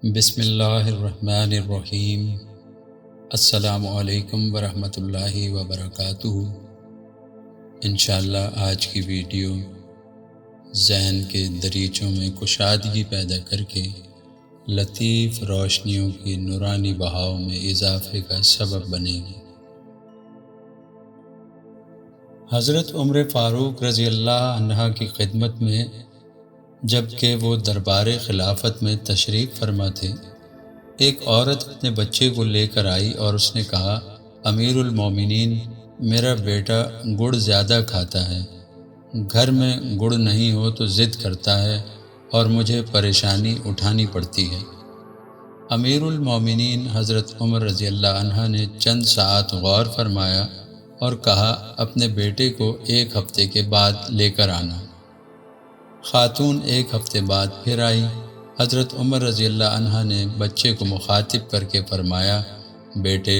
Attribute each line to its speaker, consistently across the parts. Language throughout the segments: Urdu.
Speaker 1: بسم اللہ الرحمن الرحیم۔ السلام علیکم ورحمۃ اللہ وبرکاتہ۔ انشاءاللہ آج کی ویڈیو ذہن کے دریچوں میں کشادگی پیدا کر کے لطیف روشنیوں کی نورانی بہاؤ میں اضافے کا سبب بنے گی۔ حضرت عمر فاروق رضی اللہ عنہ کی خدمت میں جب کہ وہ دربار خلافت میں تشریف فرما تھے، ایک عورت اپنے بچے کو لے کر آئی اور اس نے کہا، امیر المومنین، میرا بیٹا گڑ زیادہ کھاتا ہے، گھر میں گڑ نہیں ہو تو ضد کرتا ہے اور مجھے پریشانی اٹھانی پڑتی ہے۔ امیر المومنین حضرت عمر رضی اللہ عنہ نے چند ساعت غور فرمایا اور کہا، اپنے بیٹے کو 1 ہفتے کے بعد لے کر آنا۔ خاتون 1 ہفتے بعد پھر آئی۔ حضرت عمر رضی اللہ عنہ نے بچے کو مخاطب کر کے فرمایا، بیٹے،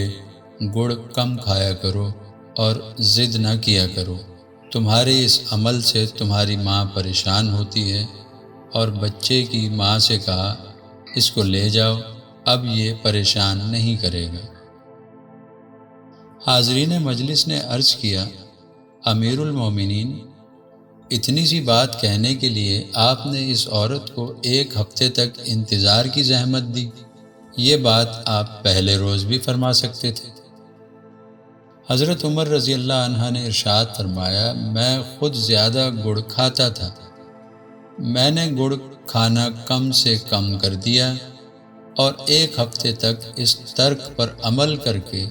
Speaker 1: گڑ کم کھایا کرو اور ضد نہ کیا کرو، تمہارے اس عمل سے تمہاری ماں پریشان ہوتی ہے۔ اور بچے کی ماں سے کہا، اس کو لے جاؤ، اب یہ پریشان نہیں کرے گا۔ حاضرین مجلس نے عرض کیا، امیر المومنین، اتنی سی بات کہنے کے لیے آپ نے اس عورت کو 1 ہفتے تک انتظار کی زحمت دی، یہ بات آپ پہلے روز بھی فرما سکتے تھے۔ حضرت عمر رضی اللہ عنہ نے ارشاد فرمایا، میں خود زیادہ گڑ کھاتا تھا، میں نے گڑ کھانا کم سے کم کر دیا اور 1 ہفتے تک اس ترک پر عمل کر کے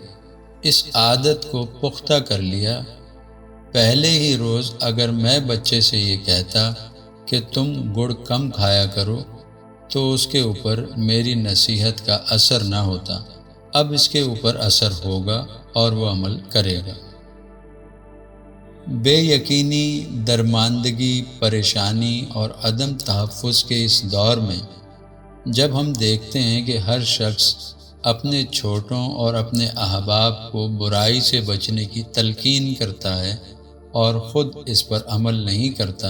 Speaker 1: اس عادت کو پختہ کر لیا۔ پہلے ہی روز اگر میں بچے سے یہ کہتا کہ تم گڑ کم کھایا کرو تو اس کے اوپر میری نصیحت کا اثر نہ ہوتا، اب اس کے اوپر اثر ہوگا اور وہ عمل کرے گا۔ بے یقینی، درماندگی، پریشانی اور عدم تحفظ کے اس دور میں جب ہم دیکھتے ہیں کہ ہر شخص اپنے چھوٹوں اور اپنے احباب کو برائی سے بچنے کی تلقین کرتا ہے اور خود اس پر عمل نہیں کرتا،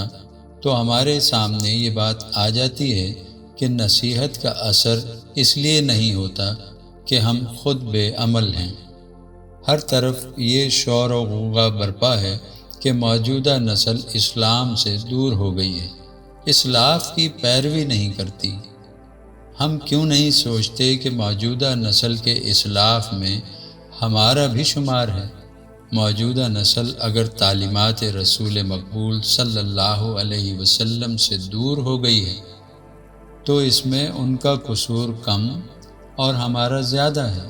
Speaker 1: تو ہمارے سامنے یہ بات آ جاتی ہے کہ نصیحت کا اثر اس لیے نہیں ہوتا کہ ہم خود بے عمل ہیں۔ ہر طرف یہ شور و غوغا برپا ہے کہ موجودہ نسل اسلام سے دور ہو گئی ہے، اسلاف کی پیروی نہیں کرتی۔ ہم کیوں نہیں سوچتے کہ موجودہ نسل کے اسلاف میں ہمارا بھی شمار ہے؟ موجودہ نسل اگر تعلیمات رسول مقبول صلی اللہ علیہ وسلم سے دور ہو گئی ہے تو اس میں ان کا قصور کم اور ہمارا زیادہ ہے۔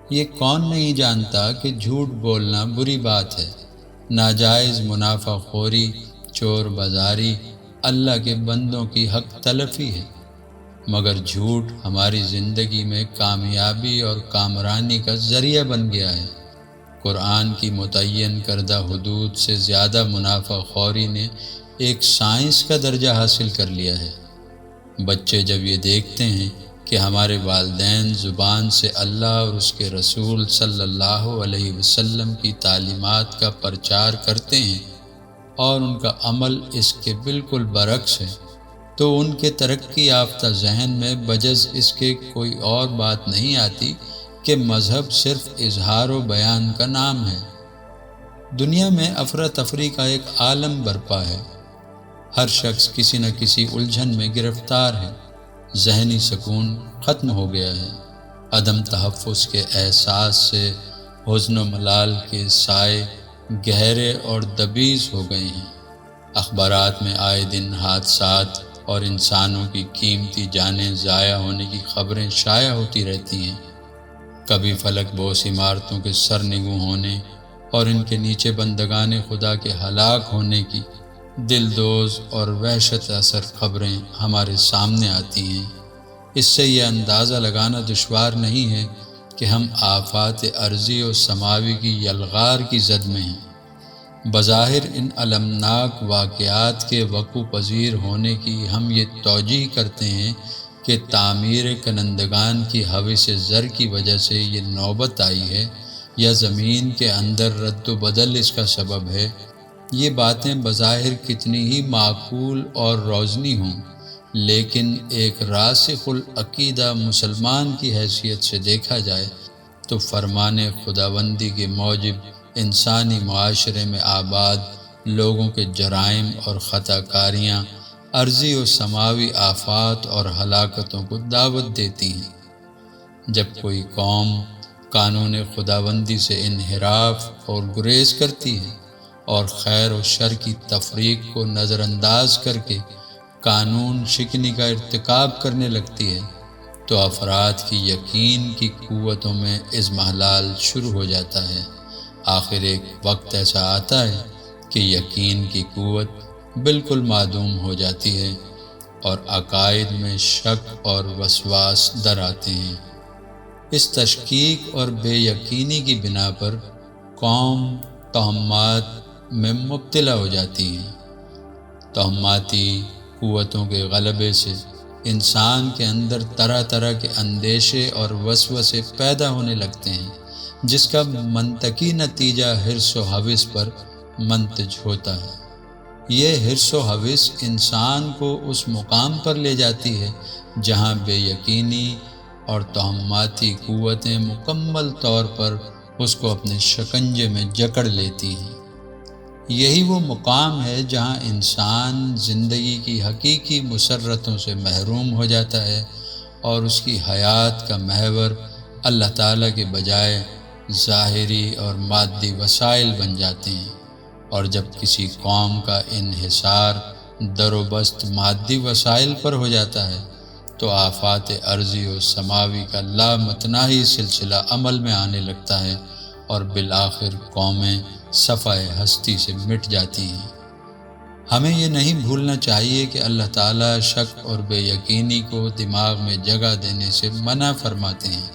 Speaker 1: یہ کون نہیں جانتا کہ جھوٹ بولنا بری بات ہے، ناجائز منافع خوری، چور بازاری اللہ کے بندوں کی حق تلفی ہے، مگر جھوٹ ہماری زندگی میں کامیابی اور کامرانی کا ذریعہ بن گیا ہے۔ قرآن کی متعین کردہ حدود سے زیادہ منافع خوری نے ایک سائنس کا درجہ حاصل کر لیا ہے۔ بچے جب یہ دیکھتے ہیں کہ ہمارے والدین زبان سے اللہ اور اس کے رسول صلی اللہ علیہ وسلم کی تعلیمات کا پرچار کرتے ہیں اور ان کا عمل اس کے بالکل برعکس ہے، تو ان کے ترقی یافتہ ذہن میں بجز اس کے کوئی اور بات نہیں آتی کہ مذہب صرف اظہار و بیان کا نام ہے۔ دنیا میں افراتفری کا ایک عالم برپا ہے، ہر شخص کسی نہ کسی الجھن میں گرفتار ہے، ذہنی سکون ختم ہو گیا ہے، عدم تحفظ کے احساس سے حزن و ملال کے سائے گہرے اور دبیز ہو گئے ہیں۔ اخبارات میں آئے دن حادثات اور انسانوں کی قیمتی جانیں ضائع ہونے کی خبریں شائع ہوتی رہتی ہیں، کبھی فلک بوس عمارتوں کے سرنگوں ہونے اور ان کے نیچے بندگان خدا کے ہلاک ہونے کی دلدوز اور وحشت اثر خبریں ہمارے سامنے آتی ہیں۔ اس سے یہ اندازہ لگانا دشوار نہیں ہے کہ ہم آفات ارضی و سماوی کی یلغار کی زد میں ہیں۔ بظاہر ان المناک واقعات کے وقوع پذیر ہونے کی ہم یہ توجیہ کرتے ہیں کہ تعمیر کنندگان کی ہوس زر کی وجہ سے یہ نوبت آئی ہے یا زمین کے اندر رد و بدل اس کا سبب ہے۔ یہ باتیں بظاہر کتنی ہی معقول اور روزنی ہوں، لیکن ایک راسخ العقیدہ مسلمان کی حیثیت سے دیکھا جائے تو فرمان خداوندی کے موجب انسانی معاشرے میں آباد لوگوں کے جرائم اور خطا کاریاں عرضی و سماوی آفات اور ہلاکتوں کو دعوت دیتی ہیں۔ جب کوئی قوم قانون خداوندی سے انحراف اور گریز کرتی ہے اور خیر و شر کی تفریق کو نظر انداز کر کے قانون شکنی کا ارتکاب کرنے لگتی ہے تو افراد کی یقین کی قوتوں میں اضمحلال شروع ہو جاتا ہے۔ آخر ایک وقت ایسا آتا ہے کہ یقین کی قوت بالکل معدوم ہو جاتی ہے اور عقائد میں شک اور وسواس در آتے ہیں۔ اس تشکیک اور بے یقینی کی بنا پر قوم توہمات میں مبتلا ہو جاتی ہیں۔ توہماتی قوتوں کے غلبے سے انسان کے اندر طرح طرح کے اندیشے اور وسوسے پیدا ہونے لگتے ہیں، جس کا منطقی نتیجہ حرص و ہوس پر منتج ہوتا ہے۔ یہ حرص و ہوس انسان کو اس مقام پر لے جاتی ہے جہاں بے یقینی اور توہماتی قوتیں مکمل طور پر اس کو اپنے شکنجے میں جکڑ لیتی ہیں۔ یہی وہ مقام ہے جہاں انسان زندگی کی حقیقی مسرتوں سے محروم ہو جاتا ہے اور اس کی حیات کا محور اللہ تعالیٰ کے بجائے ظاہری اور مادی وسائل بن جاتے ہیں۔ اور جب کسی قوم کا انحصار در و بست مادی وسائل پر ہو جاتا ہے تو آفات ارضی و سماوی کا لامتناہی سلسلہ عمل میں آنے لگتا ہے اور بالآخر قومیں صفحۂ ہستی سے مٹ جاتی ہیں۔ ہمیں یہ نہیں بھولنا چاہیے کہ اللہ تعالیٰ شک اور بے یقینی کو دماغ میں جگہ دینے سے منع فرماتے ہیں۔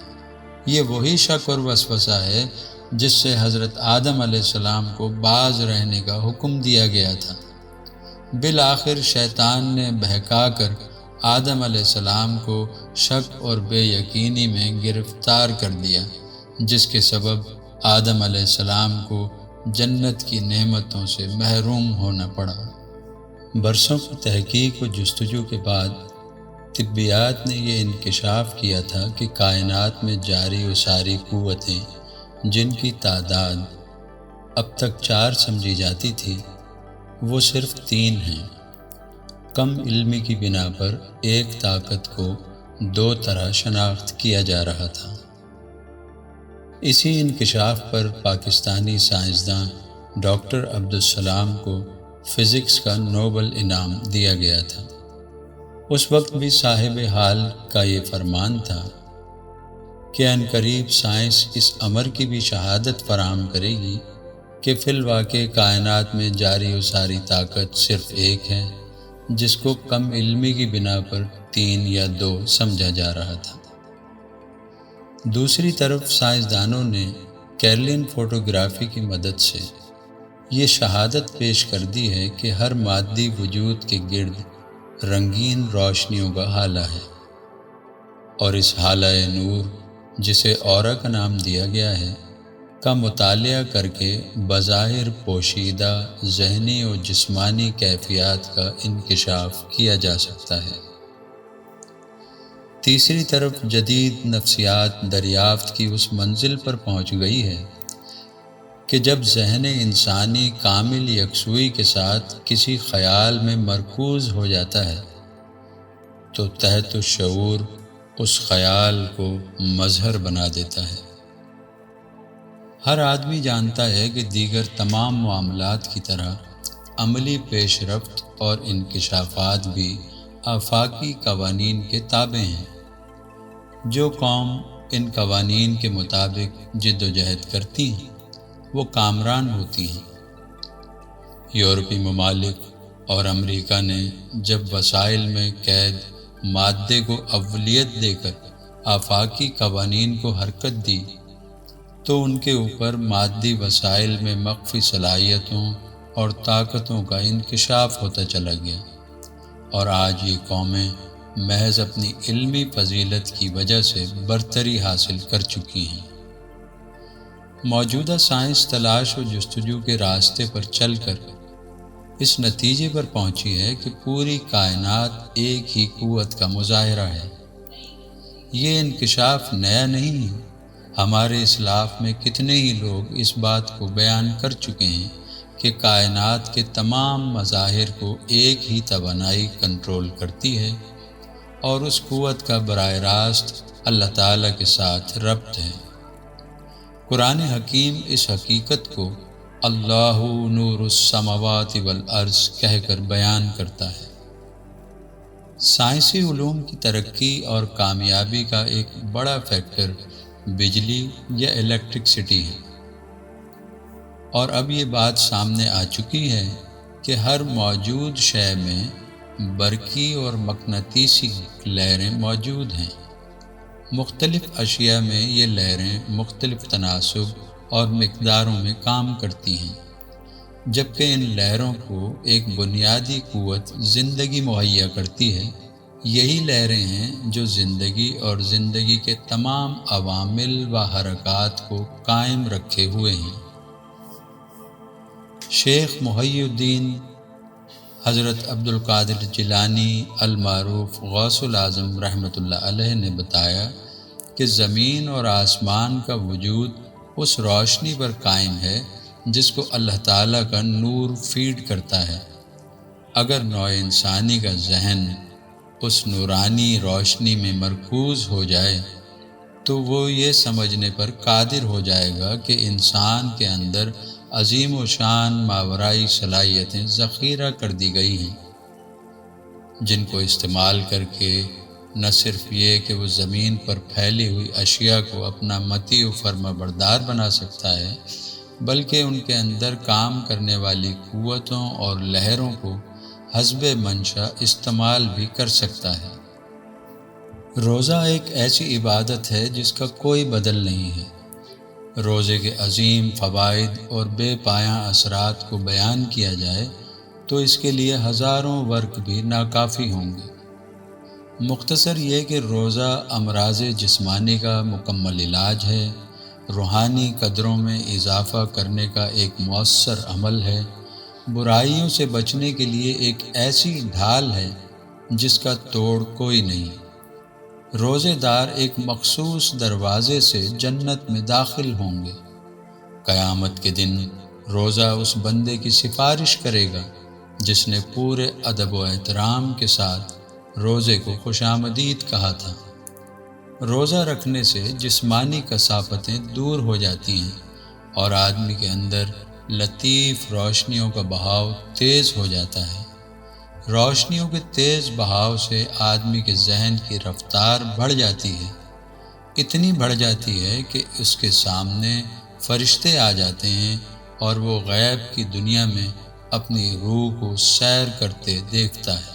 Speaker 1: یہ وہی شک اور وسوسہ ہے جس سے حضرت آدم علیہ السلام کو باز رہنے کا حکم دیا گیا تھا۔ بالآخر شیطان نے بہکا کر آدم علیہ السلام کو شک اور بے یقینی میں گرفتار کر دیا، جس کے سبب آدم علیہ السلام کو جنت کی نعمتوں سے محروم ہونا پڑا۔ برسوں کی تحقیق و جستجو کے بعد طبیات نے یہ انکشاف کیا تھا کہ کائنات میں جاری و ساری قوتیں جن کی تعداد اب تک 4 سمجھی جاتی تھی وہ صرف 3 ہیں۔ کم علمی کی بنا پر ایک طاقت کو 2 طرح شناخت کیا جا رہا تھا۔ اسی انکشاف پر پاکستانی سائنسداں ڈاکٹر عبدالسلام کو فزکس کا نوبل انعام دیا گیا تھا۔ اس وقت بھی صاحب حال کا یہ فرمان تھا کہ عنقریب سائنس اس امر کی بھی شہادت فراہم کرے گی کہ فی الواقع کائنات میں جاری و ساری طاقت صرف ایک ہے، جس کو کم علمی کی بنا پر 3 یا 2 سمجھا جا رہا تھا۔ دوسری طرف سائنسدانوں نے کیرلین فوٹوگرافی کی مدد سے یہ شہادت پیش کر دی ہے کہ ہر مادی وجود کے گرد رنگین روشنیوں کا حالہ ہے، اور اس حالہ نور، جسے اورا کا نام دیا گیا ہے، کا مطالعہ کر کے بظاہر پوشیدہ ذہنی و جسمانی کیفیات کا انکشاف کیا جا سکتا ہے۔ تیسری طرف جدید نفسیات دریافت کی اس منزل پر پہنچ گئی ہے کہ جب ذہن انسانی کامل یکسوئی کے ساتھ کسی خیال میں مرکوز ہو جاتا ہے تو تحت الشعور اس خیال کو مظہر بنا دیتا ہے۔ ہر آدمی جانتا ہے کہ دیگر تمام معاملات کی طرح عملی پیش رفت اور انکشافات بھی آفاقی قوانین کے تابع ہیں۔ جو قوم ان قوانین کے مطابق جد و جہد کرتی ہیں وہ کامران ہوتی ہیں۔ یورپی ممالک اور امریکہ نے جب وسائل میں قید مادے کو اولیت دے کر آفاقی قوانین کو حرکت دی تو ان کے اوپر مادی وسائل میں مخفی صلاحیتوں اور طاقتوں کا انکشاف ہوتا چلا گیا، اور آج یہ قومیں محض اپنی علمی فضیلت کی وجہ سے برتری حاصل کر چکی ہیں۔ موجودہ سائنس تلاش و جستجو کے راستے پر چل کر اس نتیجے پر پہنچی ہے کہ پوری کائنات ایک ہی قوت کا مظاہرہ ہے۔ یہ انکشاف نیا نہیں ہے۔ ہمارے اسلاف میں کتنے ہی لوگ اس بات کو بیان کر چکے ہیں کہ کائنات کے تمام مظاہر کو ایک ہی توانائی کنٹرول کرتی ہے اور اس قوت کا براہ راست اللہ تعالیٰ کے ساتھ ربط ہے۔ قرآن حکیم اس حقیقت کو اللہ نور السماوات والارض کہہ کر بیان کرتا ہے۔ سائنسی علوم کی ترقی اور کامیابی کا ایک بڑا فیکٹر بجلی یا الیکٹرکسٹی ہے، اور اب یہ بات سامنے آ چکی ہے کہ ہر موجود شے میں برقی اور مقناطیسی لہریں موجود ہیں۔ مختلف اشیاء میں یہ لہریں مختلف تناسب اور مقداروں میں کام کرتی ہیں، جبکہ ان لہروں کو ایک بنیادی قوت زندگی مہیا کرتی ہے۔ یہی لہریں ہیں جو زندگی اور زندگی کے تمام عوامل و حرکات کو قائم رکھے ہوئے ہیں۔ شیخ محی الدین حضرت عبد القادر جیلانی المعروف غوث العظم رحمۃ اللہ علیہ نے بتایا کہ زمین اور آسمان کا وجود اس روشنی پر قائم ہے جس کو اللہ تعالیٰ کا نور فیڈ کرتا ہے۔ اگر نوع انسانی کا ذہن اس نورانی روشنی میں مرکوز ہو جائے تو وہ یہ سمجھنے پر قادر ہو جائے گا کہ انسان کے اندر عظیم و شان ماورائی صلاحیتیں ذخیرہ کر دی گئی ہیں، جن کو استعمال کر کے نہ صرف یہ کہ وہ زمین پر پھیلی ہوئی اشیاء کو اپنا مطیع و فرما بردار بنا سکتا ہے، بلکہ ان کے اندر کام کرنے والی قوتوں اور لہروں کو حسب منشا استعمال بھی کر سکتا ہے۔ روزہ ایک ایسی عبادت ہے جس کا کوئی بدل نہیں ہے۔ روزے کے عظیم فوائد اور بے پایاں اثرات کو بیان کیا جائے تو اس کے لیے ہزاروں ورق بھی ناکافی ہوں گے۔ مختصر یہ کہ روزہ امراض جسمانی کا مکمل علاج ہے، روحانی قدروں میں اضافہ کرنے کا ایک مؤثر عمل ہے، برائیوں سے بچنے کے لیے ایک ایسی ڈھال ہے جس کا توڑ کوئی نہیں۔ روزے دار ایک مخصوص دروازے سے جنت میں داخل ہوں گے۔ قیامت کے دن روزہ اس بندے کی سفارش کرے گا جس نے پورے ادب و احترام کے ساتھ روزے کو خوش آمدید کہا تھا۔ روزہ رکھنے سے جسمانی کثافتیں دور ہو جاتی ہیں اور آدمی کے اندر لطیف روشنیوں کا بہاؤ تیز ہو جاتا ہے۔ روشنیوں کے تیز بہاؤ سے آدمی کے ذہن کی رفتار بڑھ جاتی ہے، اتنی بڑھ جاتی ہے کہ اس کے سامنے فرشتے آ جاتے ہیں اور وہ غیب کی دنیا میں اپنی روح کو سیر کرتے دیکھتا ہے۔